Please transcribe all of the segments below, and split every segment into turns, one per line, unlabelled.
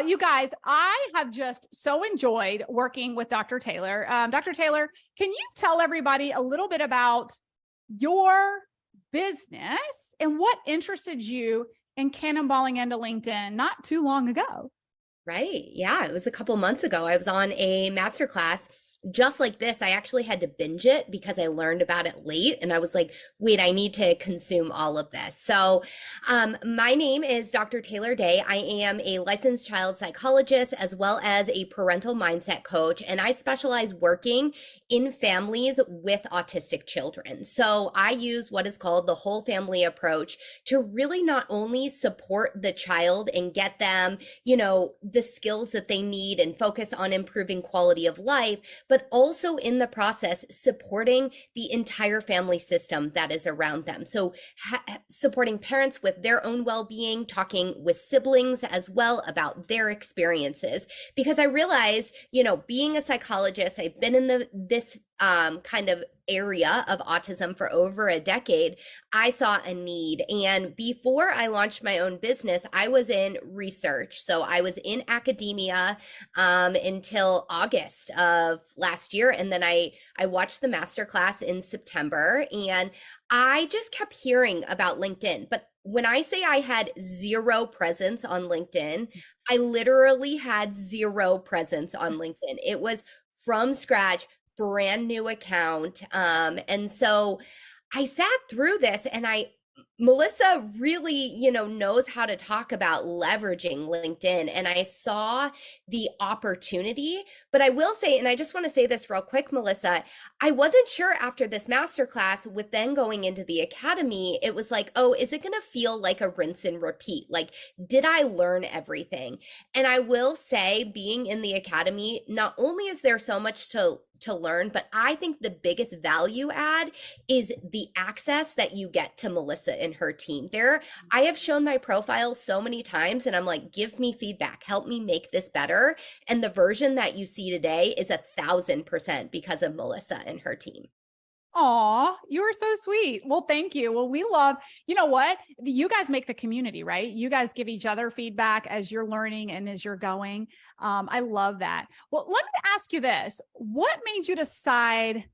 You guys, I have just so enjoyed working with Dr. Taylor. Dr. Taylor, can you tell everybody a little bit about your business and what interested you in cannonballing into LinkedIn not too long ago?
Right. Yeah. It was a couple months ago. I was on a masterclass just like this. I actually had to binge it because I learned about it late and I was like, wait, I need to consume all of this. My name is Dr. Taylor Day. I am a licensed child psychologist as well as a parental mindset coach, and I specialize working in families with autistic children. So I use what is called the whole family approach to really not only support the child and get them, the skills that they need and focus on improving quality of life, but also in the process, supporting the entire family system that is around them. So supporting parents with their own well-being, talking with siblings as well about their experiences. Because I realized, being a psychologist, I've been in this kind of area of autism for over a decade. I saw a need. And before I launched my own business, I was in research. So I was in academia until August of last year. And then I watched the masterclass in September, and I just kept hearing about LinkedIn. But when I say I had zero presence on LinkedIn, I literally had zero presence on LinkedIn. It was from scratch, brand new account. And so I sat through this, and Melissa really, knows how to talk about leveraging LinkedIn. And I saw the opportunity, but I will say, and I just want to say this real quick, Melissa, I wasn't sure after this masterclass with then going into the academy, it was like, oh, is it going to feel like a rinse and repeat? Like, did I learn everything? And I will say, being in the academy, not only is there so much to learn, but I think the biggest value add is the access that you get to Melissa and her team. I have shown my profile so many times, and I'm like, give me feedback, help me make this better. And the version that you see today is 1,000% because of Melissa and her team.
Aw, you are so sweet. Well, thank you. Well, we love, you know what? You guys make the community, right? You guys give each other feedback as you're learning and as you're going. I love that. Well, let me ask you this. What made you decide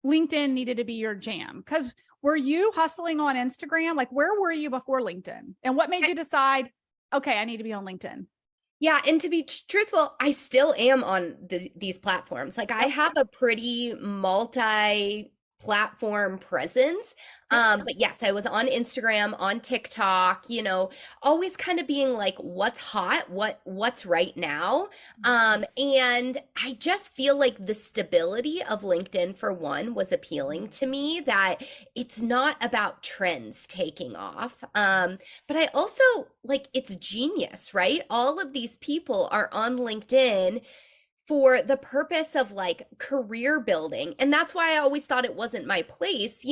LinkedIn needed to be your jam? Because were you hustling on Instagram? Like, where were you before LinkedIn? And what made you decide, okay, I need to be on LinkedIn?
Yeah, and to be truthful, I still am on these platforms. Like, I have a pretty multi-platform presence. But yes, I was on Instagram, on TikTok, always kind of being like, what's hot, what's right now. And I just feel like the stability of LinkedIn, for one, was appealing to me, that it's not about trends taking off. But I also like, it's genius, right? All of these people are on LinkedIn for the purpose of like career building. And that's why I always thought it wasn't my place.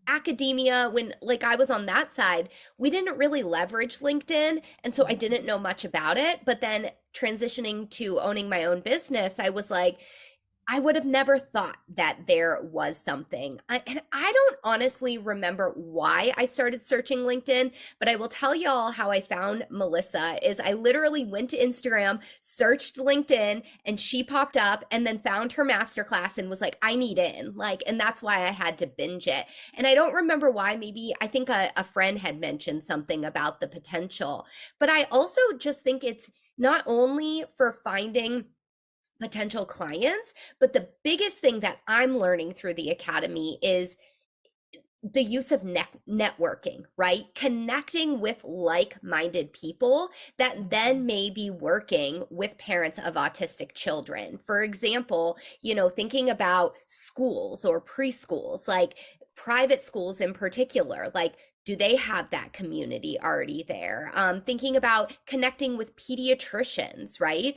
Academia, when like I was on that side, we didn't really leverage LinkedIn. And so I didn't know much about it. But then transitioning to owning my own business, I was like, I would have never thought that there was something. And I don't honestly remember why I started searching LinkedIn, but I will tell y'all how I found Melissa is I literally went to Instagram, searched LinkedIn, and she popped up, and then found her masterclass and was like, I need in. Like, and that's why I had to binge it. And I don't remember why. Maybe I think a friend had mentioned something about the potential, but I also just think it's not only for finding potential clients, but the biggest thing that I'm learning through the academy is the use of networking, right? Connecting with like-minded people that then may be working with parents of autistic children. For example, thinking about schools or preschools, like private schools in particular, like, do they have that community already there? Thinking about connecting with pediatricians, right?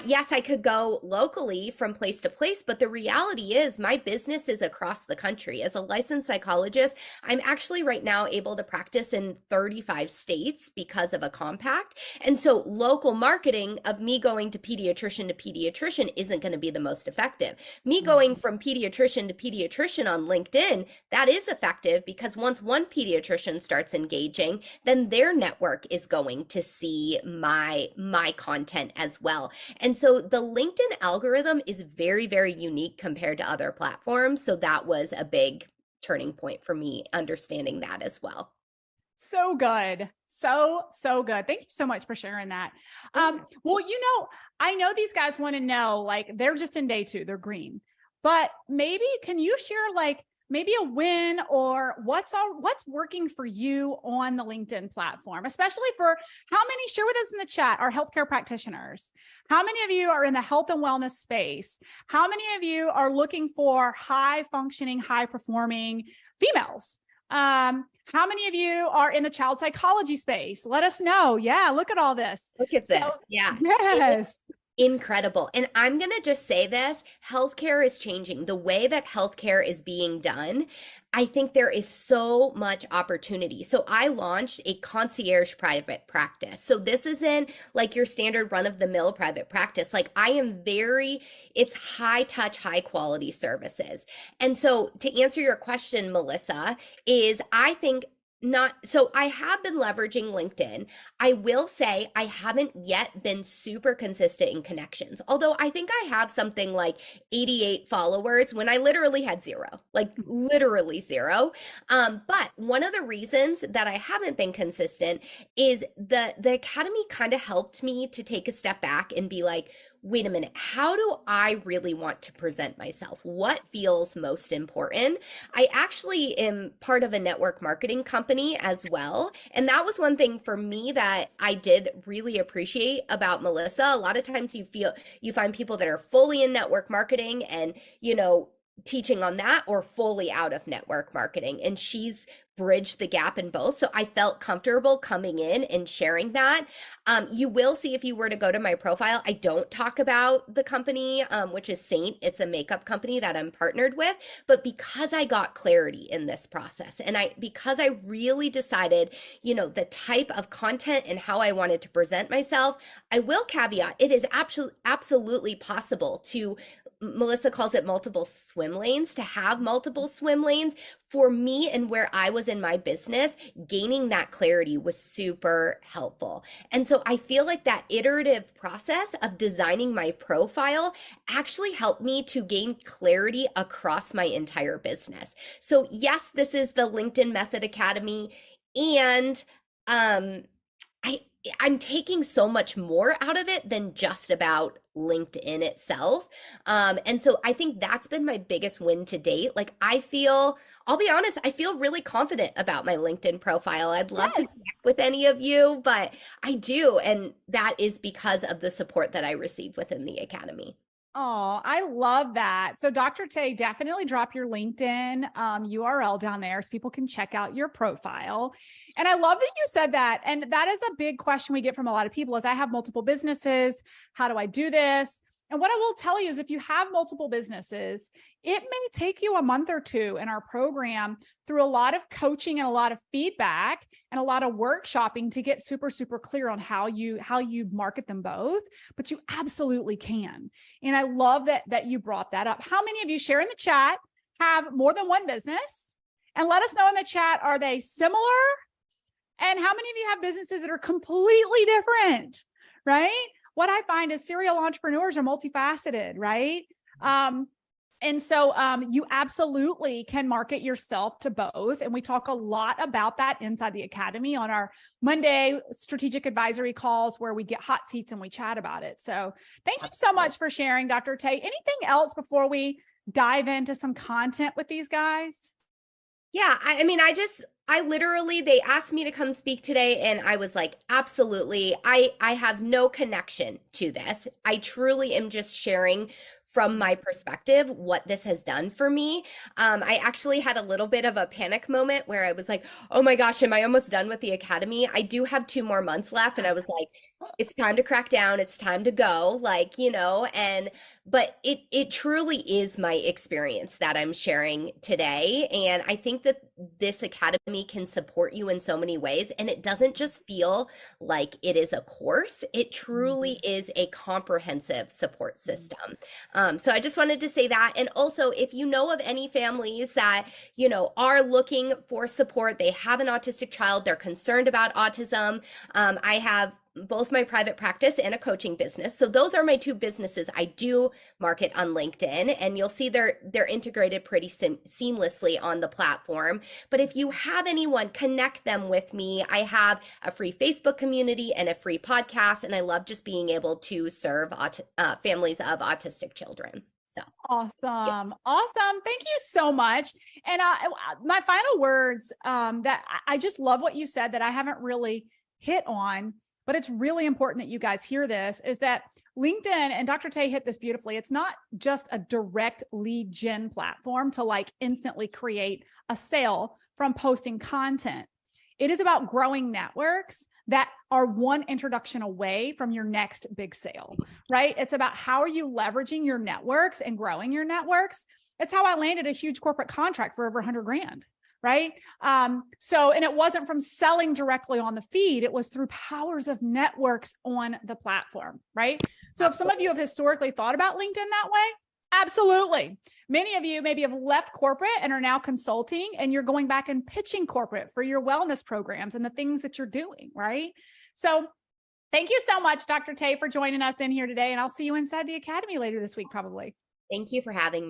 Yes, I could go locally from place to place, but the reality is my business is across the country. As a licensed psychologist, I'm actually right now able to practice in 35 states because of a compact. And so local marketing of me going to pediatrician isn't going to be the most effective. Me going from pediatrician to pediatrician on LinkedIn, that is effective, because once one pediatrician competition starts engaging, then their network is going to see my content as well. And so the LinkedIn algorithm is very, very unique compared to other platforms. So that was a big turning point for me understanding that as well.
So good. So good. Thank you so much for sharing that. Well, I know these guys want to know, like, they're just in day 2, they're green, but maybe can you share like maybe a win or what's working for you on the LinkedIn platform, especially for how many, share with us in the chat, are healthcare practitioners? How many of you are in the health and wellness space? How many of you are looking for high functioning, high performing females? How many of you are in the child psychology space? Let us know. Yeah, look at all this.
Look at this. Yeah.
Yes.
Incredible. And I'm going to just say this, healthcare is changing. The way that healthcare is being done, I think there is so much opportunity. So I launched a concierge private practice. So this isn't like your standard run of the mill private practice. Like it's high touch, high quality services. And so to answer your question, Melissa, is I think not so I have been leveraging LinkedIn. I will say I haven't yet been super consistent in connections. Although I think I have something like 88 followers when I literally had zero, like literally zero. But one of the reasons that I haven't been consistent is the academy kind of helped me to take a step back and be like, wait a minute, how do I really want to present myself? What feels most important? I actually am part of a network marketing company as well. And that was one thing for me that I did really appreciate about Melissa. A lot of times you find people that are fully in network marketing and, teaching on that, or fully out of network marketing. And she's bridged the gap in both. So I felt comfortable coming in and sharing that. You will see if you were to go to my profile, I don't talk about the company, which is Saint. It's a makeup company that I'm partnered with. But because I got clarity in this process and because I really decided, the type of content and how I wanted to present myself, I will caveat, it is absolutely possible to, Melissa calls it multiple swim lanes, to have multiple swim lanes. For me and where I was in my business, gaining that clarity was super helpful. And so I feel like that iterative process of designing my profile actually helped me to gain clarity across my entire business. So yes, this is the LinkedIn Method Academy, and I'm taking so much more out of it than just about LinkedIn itself. And so I think that's been my biggest win to date. Like I'll be honest, I feel really confident about my LinkedIn profile. I'd love to connect with any of you, but I do. And that is because of the support that I receive within the Academy.
Oh, I love that. So Dr. Tay, definitely drop your LinkedIn URL down there so people can check out your profile. And I love that you said that. And that is a big question we get from a lot of people is, I have multiple businesses. How do I do this? And what I will tell you is, if you have multiple businesses, it may take you a month or two in our program through a lot of coaching and a lot of feedback and a lot of workshopping to get super, super clear on how you market them both, but you absolutely can. And I love that you brought that up. How many of you, share in the chat, have more than one business? And let us know in the chat, are they similar? And how many of you have businesses that are completely different, right? What I find is serial entrepreneurs are multifaceted, right? And so you absolutely can market yourself to both. And we talk a lot about that inside the Academy on our Monday strategic advisory calls, where we get hot seats and we chat about it. So thank you so much for sharing, Dr. Tay. Anything else before we dive into some content with these guys?
Yeah, I literally, they asked me to come speak today and I was like, absolutely. I have no connection to this. I truly am just sharing from my perspective what this has done for me. I actually had a little bit of a panic moment where I was like, oh my gosh, am I almost done with the Academy? I do have 2 more months left. And I was like, it's time to crack down. It's time to go. But it truly is my experience that I'm sharing today. And I think that this academy can support you in so many ways. And it doesn't just feel like it is a course, it truly is a comprehensive support system. So I just wanted to say that. And also, if you know of any families that, are looking for support, they have an autistic child, they're concerned about autism. I have both my private practice and a coaching business. So those are my two businesses. I do market on LinkedIn, and you'll see they're integrated pretty seamlessly on the platform. But if you have anyone, connect them with me. I have a free Facebook community and a free podcast, and I love just being able to serve families of autistic children. So
awesome. Awesome. Thank you so much. And my final words, that I just love what you said that I haven't really hit on, but it's really important that you guys hear this, is that LinkedIn, and Dr. Tay hit this beautifully, it's not just a direct lead gen platform to like instantly create a sale from posting content. It is about growing networks that are one introduction away from your next big sale, right? It's about how are you leveraging your networks and growing your networks. It's how I landed a huge corporate contract for over 100 grand. Right. And it wasn't from selling directly on the feed. It was through powers of networks on the platform. Right. So if some of you have historically thought about LinkedIn that way, absolutely. Many of you maybe have left corporate and are now consulting, and you're going back and pitching corporate for your wellness programs and the things that you're doing. Right. So thank you so much, Dr. Tay, for joining us in here today. And I'll see you inside the academy later this week, probably.
thank you for having me.